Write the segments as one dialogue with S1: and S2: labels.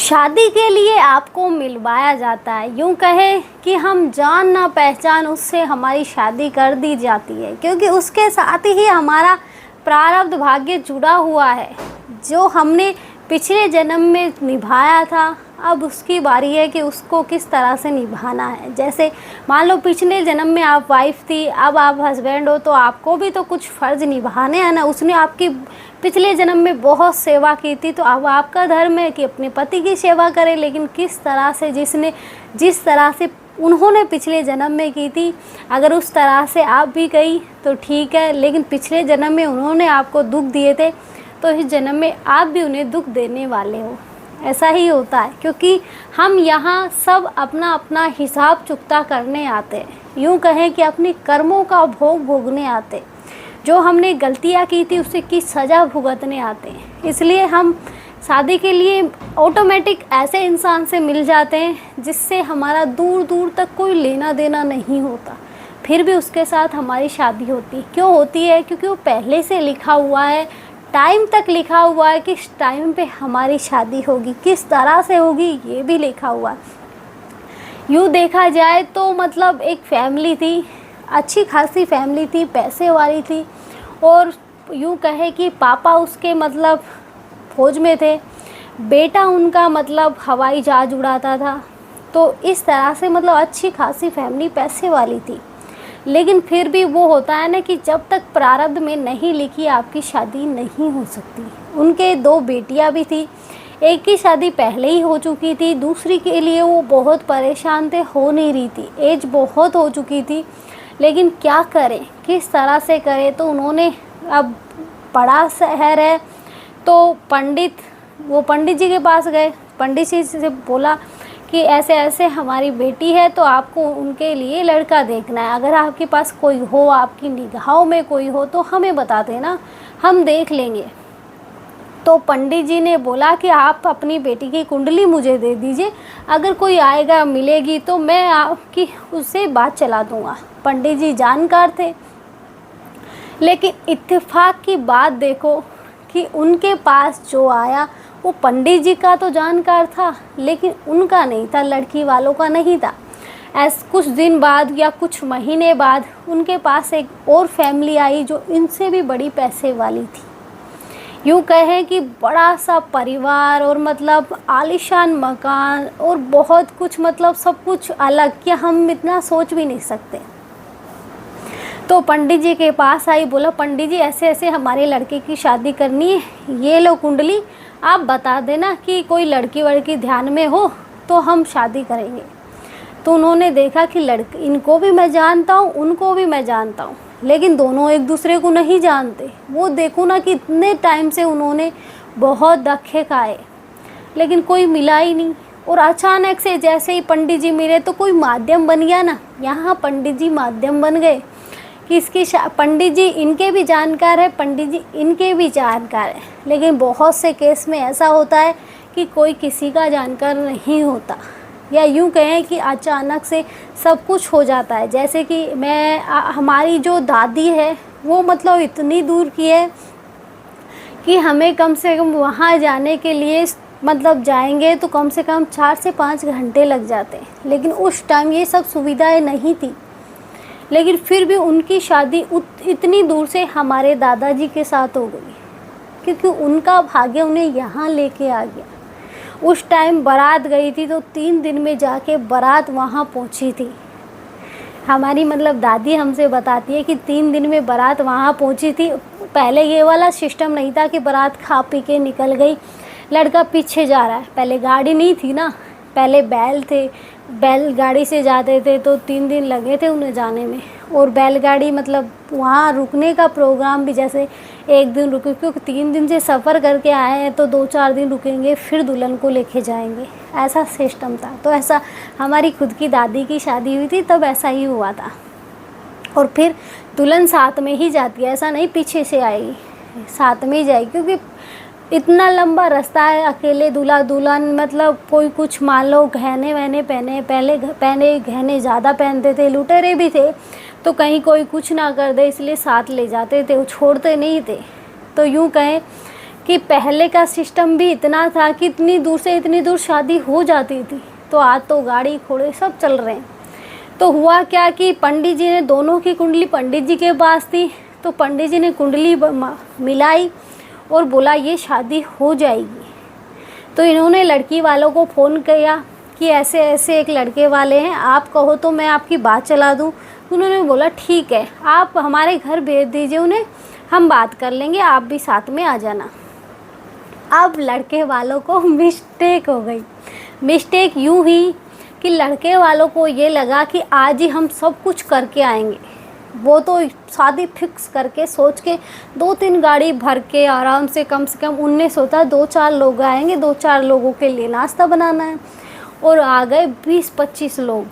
S1: शादी के लिए आपको मिलवाया जाता है, यूँ कहे कि हम जान ना पहचान उससे हमारी शादी कर दी जाती है, क्योंकि उसके साथ ही हमारा प्रारब्ध भाग्य जुड़ा हुआ है। जो हमने पिछले जन्म में निभाया था, अब उसकी बारी है कि उसको किस तरह से निभाना है। जैसे मान लो पिछले जन्म में आप वाइफ थी, अब आप हस्बैंड हो, तो आपको भी तो कुछ फ़र्ज़ निभाने हैं ना। उसने आपकी पिछले जन्म में बहुत सेवा की थी, तो अब आपका धर्म है कि अपने पति की सेवा करें। लेकिन किस तरह से जिस तरह से उन्होंने पिछले जन्म में की थी, अगर उस तरह से आप भी गई तो ठीक है, लेकिन पिछले जन्म में उन्होंने आपको दुख दिए थे, तो इस जन्म में आप भी उन्हें दुख देने वाले हो। ऐसा ही होता है, क्योंकि हम यहाँ सब अपना अपना हिसाब चुकता करने आते हैं। यूँ कहें कि अपने कर्मों का भोग भोगने आते हैं। जो हमने गलतियाँ की थी उससे की सज़ा भुगतने आते हैं। इसलिए हम शादी के लिए ऑटोमेटिक ऐसे इंसान से मिल जाते हैं जिससे हमारा दूर दूर तक कोई लेना देना नहीं होता, फिर भी उसके साथ हमारी शादी होती। क्यों होती है? क्योंकि वो पहले से लिखा हुआ है, टाइम तक लिखा हुआ है, किस टाइम पे हमारी शादी होगी, किस तरह से होगी, ये भी लिखा हुआ है। यूँ देखा जाए तो मतलब एक फैमिली थी, अच्छी खासी फैमिली थी, पैसे वाली थी, और यूँ कहे कि पापा उसके मतलब फौज में थे, बेटा उनका मतलब हवाई जहाज उड़ाता था। तो इस तरह से मतलब अच्छी खासी फैमिली पैसे वाली थी। लेकिन फिर भी वो होता है ना कि जब तक प्रारब्ध में नहीं लिखी आपकी शादी नहीं हो सकती। उनके 2 बेटियां भी थी, एक की शादी पहले ही हो चुकी थी, दूसरी के लिए वो बहुत परेशान थे, हो नहीं रही थी, एज बहुत हो चुकी थी। लेकिन क्या करें, किस तरह से करें? तो उन्होंने, अब बड़ा शहर है तो पंडित जी के पास गए। पंडित जी से बोला कि ऐसे ऐसे हमारी बेटी है, तो आपको उनके लिए लड़का देखना है। अगर आपके पास कोई हो, आपकी निगाहों में कोई हो, तो हमें बता देना, हम देख लेंगे। तो पंडित जी ने बोला कि आप अपनी बेटी की कुंडली मुझे दे दीजिए, अगर कोई आएगा मिलेगी तो मैं आपकी उससे बात चला दूँगा। पंडित जी जानकार थे, लेकिन इत्तेफाक की बात देखो कि उनके पास जो आया वो पंडित जी का तो जानकार था, लेकिन उनका नहीं था, लड़की वालों का नहीं था। कुछ दिन बाद या कुछ महीने बाद उनके पास एक और फैमिली आई जो इनसे भी बड़ी पैसे वाली थी। यूँ कहें कि बड़ा सा परिवार और मतलब आलीशान मकान और बहुत कुछ, मतलब सब कुछ अलग, कि हम इतना सोच भी नहीं सकते। तो पंडित जी के पास आई, बोला पंडित जी ऐसे ऐसे हमारे लड़के की शादी करनी है, ये लो कुंडली, आप बता देना कि कोई लड़की वड़की ध्यान में हो तो हम शादी करेंगे। तो उन्होंने देखा कि इनको भी मैं जानता हूँ, उनको भी मैं जानता हूँ, लेकिन दोनों एक दूसरे को नहीं जानते। वो देखो ना कि इतने टाइम से उन्होंने बहुत धक्के खाए, लेकिन कोई मिला ही नहीं। और अचानक से जैसे ही पंडित जी मिले तो कोई माध्यम बन गया ना, यहाँ पंडित जी माध्यम बन गए कि इसकी पंडित जी इनके भी जानकार है, पंडित जी इनके भी जानकार है। लेकिन बहुत से केस में ऐसा होता है कि कोई किसी का जानकार नहीं होता, या यूँ कहें कि अचानक से सब कुछ हो जाता है। जैसे कि हमारी जो दादी है वो मतलब इतनी दूर की है कि हमें कम से कम वहाँ जाने के लिए मतलब जाएंगे तो कम से कम 4 से 5 घंटे लग जाते हैं। लेकिन उस टाइम ये सब सुविधाएं नहीं थी, लेकिन फिर भी उनकी शादी इतनी दूर से हमारे दादाजी के साथ हो गई, क्योंकि उनका भाग्य उन्हें यहाँ लेके आ गया। उस टाइम बारात गई थी तो 3 दिन में जाके बारात वहाँ पहुँची थी। हमारी मतलब दादी हमसे बताती है कि 3 दिन में बारात वहाँ पहुँची थी। पहले ये वाला सिस्टम नहीं था कि बारात खा पी के निकल गई, लड़का पीछे जा रहा है। पहले गाड़ी नहीं थी ना, पहले बैल थे, बैलगाड़ी से जाते थे, तो 3 दिन लगे थे उन्हें जाने में। और बैलगाड़ी मतलब वहाँ रुकने का प्रोग्राम भी, जैसे 1 दिन रुके, क्योंकि 3 दिन से सफ़र करके आए हैं तो 2-4 दिन रुकेंगे, फिर दुल्हन को लेके जाएंगे, ऐसा सिस्टम था। तो ऐसा हमारी खुद की दादी की शादी हुई थी तब ऐसा ही हुआ था। और फिर दुल्हन साथ में ही जाती है, ऐसा नहीं पीछे से आएगी, साथ में ही जाएगी, क्योंकि इतना लंबा रास्ता है। अकेले दूल्हा दुल्हन मतलब कोई कुछ मान लो गहने वहने पहने गहने ज़्यादा पहनते थे, लुटेरे भी थे, तो कहीं कोई कुछ ना कर दे इसलिए साथ ले जाते थे, वो छोड़ते नहीं थे। तो यूँ कहें कि पहले का सिस्टम भी इतना था कि इतनी दूर से इतनी दूर शादी हो जाती थी, तो आज तो गाड़ी घोड़े सब चल रहे हैं। तो हुआ क्या कि पंडित जी ने दोनों की कुंडली पंडित जी के पास थी, तो पंडित जी ने कुंडली मिलाई और बोला ये शादी हो जाएगी। तो इन्होंने लड़की वालों को फ़ोन किया कि ऐसे ऐसे एक लड़के वाले हैं, आप कहो तो मैं आपकी बात चला दूं। उन्होंने बोला ठीक है, आप हमारे घर भेज दीजिए उन्हें, हम बात कर लेंगे, आप भी साथ में आ जाना। अब लड़के वालों को मिस्टेक हो गई। मिस्टेक यूँ ही कि लड़के वालों को ये लगा कि आज ही हम सब कुछ करके आएंगे। वो तो शादी फिक्स करके सोच के 2-3 गाड़ी भर के आराम से कम उनने सोचा 2-4 लोग आएंगे, 2-4 लोगों के लिए नाश्ता बनाना है, और आ गए 20-25 लोग।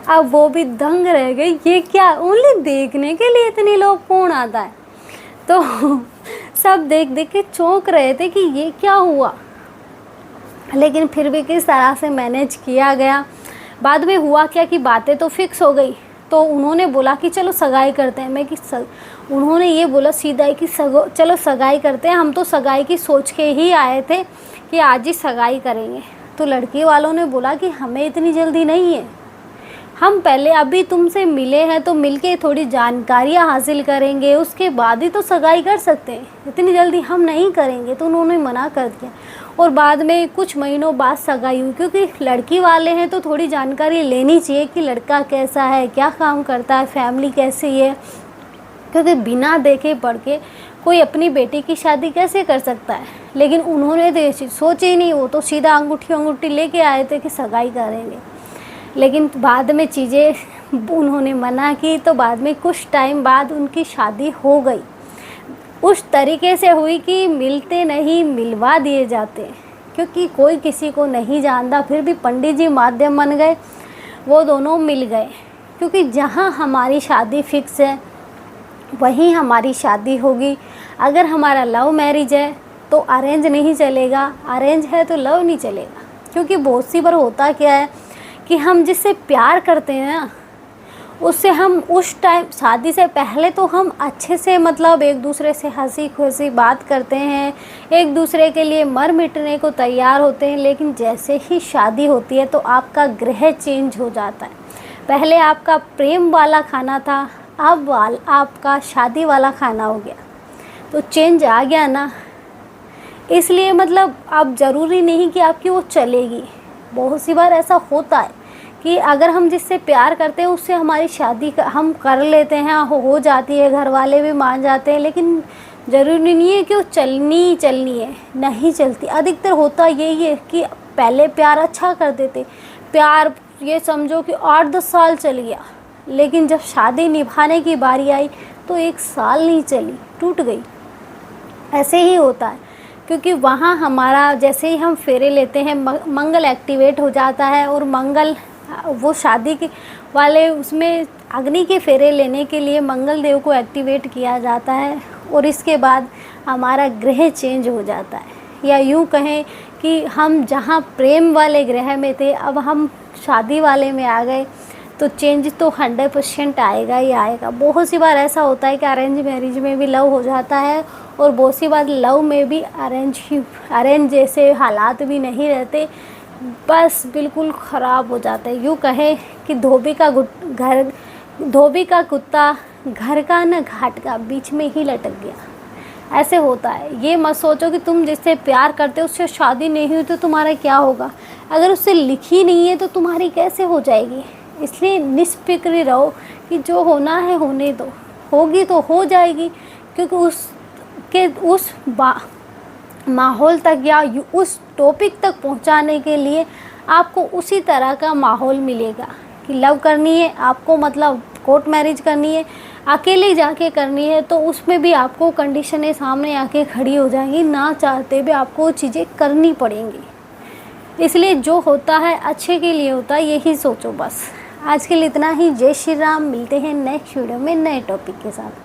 S1: अब वो भी दंग रह गए, ये क्या, ओनली देखने के लिए इतने लोग कौन आता है। तो सब देख देख के चौंक रहे थे कि ये क्या हुआ, लेकिन फिर भी किस तरह से मैनेज किया गया। बाद में हुआ क्या कि बातें तो फिक्स हो गई, तो उन्होंने बोला कि चलो सगाई करते हैं। उन्होंने ये बोला सीधा कि चलो सगाई करते हैं, हम तो सगाई की सोच के ही आए थे कि आज ही सगाई करेंगे। तो लड़की वालों ने बोला कि हमें इतनी जल्दी नहीं है, हम पहले अभी तुमसे मिले हैं तो मिलके थोड़ी जानकारियाँ हासिल करेंगे, उसके बाद ही तो सगाई कर सकते हैं, इतनी जल्दी हम नहीं करेंगे। तो उन्होंने मना कर दिया, और बाद में कुछ महीनों बाद सगाई हुई, क्योंकि लड़की वाले हैं तो थोड़ी जानकारी लेनी चाहिए कि लड़का कैसा है, क्या काम करता है, फैमिली कैसी है, क्योंकि बिना देखे पढ़ के कोई अपनी बेटी की शादी कैसे कर सकता है। लेकिन उन्होंने तो ये चीज़ सोची ही नहीं, वो तो सीधा अंगूठी लेके आए थे कि सगाई करेंगे। लेकिन बाद में चीज़ें उन्होंने मना की, तो बाद में कुछ टाइम बाद उनकी शादी हो गई। उस तरीके से हुई कि मिलते नहीं मिलवा दिए जाते, क्योंकि कोई किसी को नहीं जानता, फिर भी पंडित जी माध्यम बन गए, वो दोनों मिल गए। क्योंकि जहाँ हमारी शादी फिक्स है वहीं हमारी शादी होगी। अगर हमारा लव मैरिज है तो अरेंज नहीं चलेगा, अरेंज है तो लव नहीं चलेगा। क्योंकि बहुत सी बार होता क्या है कि हम जिससे प्यार करते हैं ना, उससे हम उस टाइम शादी से पहले तो हम अच्छे से मतलब एक दूसरे से हंसी खुशी बात करते हैं, एक दूसरे के लिए मर मिटने को तैयार होते हैं। लेकिन जैसे ही शादी होती है तो आपका ग्रह चेंज हो जाता है। पहले आपका प्रेम वाला खाना था, अब आपका शादी वाला खाना हो गया, तो चेंज आ गया ना। इसलिए मतलब अब ज़रूरी नहीं कि आपकी वो चलेगी। बहुत सी बार ऐसा होता है कि अगर हम जिससे प्यार करते हैं उससे हमारी शादी हम कर लेते हैं, हो जाती है, घर वाले भी मान जाते हैं, लेकिन ज़रूरी नहीं है कि वो चलनी है, नहीं चलती। अधिकतर होता यही है कि पहले प्यार अच्छा कर देते, प्यार ये समझो कि 8-10 साल चल गया, लेकिन जब शादी निभाने की बारी आई तो 1 साल नहीं चली, टूट गई। ऐसे ही होता है, क्योंकि वहाँ हमारा जैसे ही हम फेरे लेते हैं मंगल एक्टिवेट हो जाता है, और मंगल वो शादी के वाले उसमें अग्नि के फेरे लेने के लिए मंगल देव को एक्टिवेट किया जाता है, और इसके बाद हमारा ग्रह चेंज हो जाता है। या यूँ कहें कि हम जहाँ प्रेम वाले ग्रह में थे अब हम शादी वाले में आ गए, तो चेंज तो 100% आएगा ही आएगा। बहुत सी बार ऐसा होता है कि अरेंज मैरिज में भी लव हो जाता है, और बहुत सी बार लव में भी अरेंज जैसे हालात भी नहीं रहते, बस बिल्कुल ख़राब हो जाता है। यूँ कहें कि धोबी का कुत्ता घर का न घाट का, बीच में ही लटक गया। ऐसे होता है। ये मत सोचो कि तुम जिससे प्यार करते हो उससे शादी नहीं हुई तो तुम्हारा क्या होगा, अगर उससे लिखी नहीं है तो तुम्हारी कैसे हो जाएगी। इसलिए निष्फ़िक्र रहो कि जो होना है होने दो, होगी तो हो जाएगी। क्योंकि उस माहौल तक या उस टॉपिक तक पहुंचाने के लिए आपको उसी तरह का माहौल मिलेगा कि लव करनी है आपको, मतलब कोर्ट मैरिज करनी है, अकेले जाके करनी है, तो उसमें भी आपको कंडीशनें सामने आके खड़ी हो जाएंगी, ना चाहते भी आपको चीज़ें करनी पड़ेंगी। इसलिए जो होता है अच्छे के लिए होता है, यही सोचो बस। आज के लिए इतना ही। जय श्री राम। मिलते हैं नेक्स्ट वीडियो में नए टॉपिक के साथ।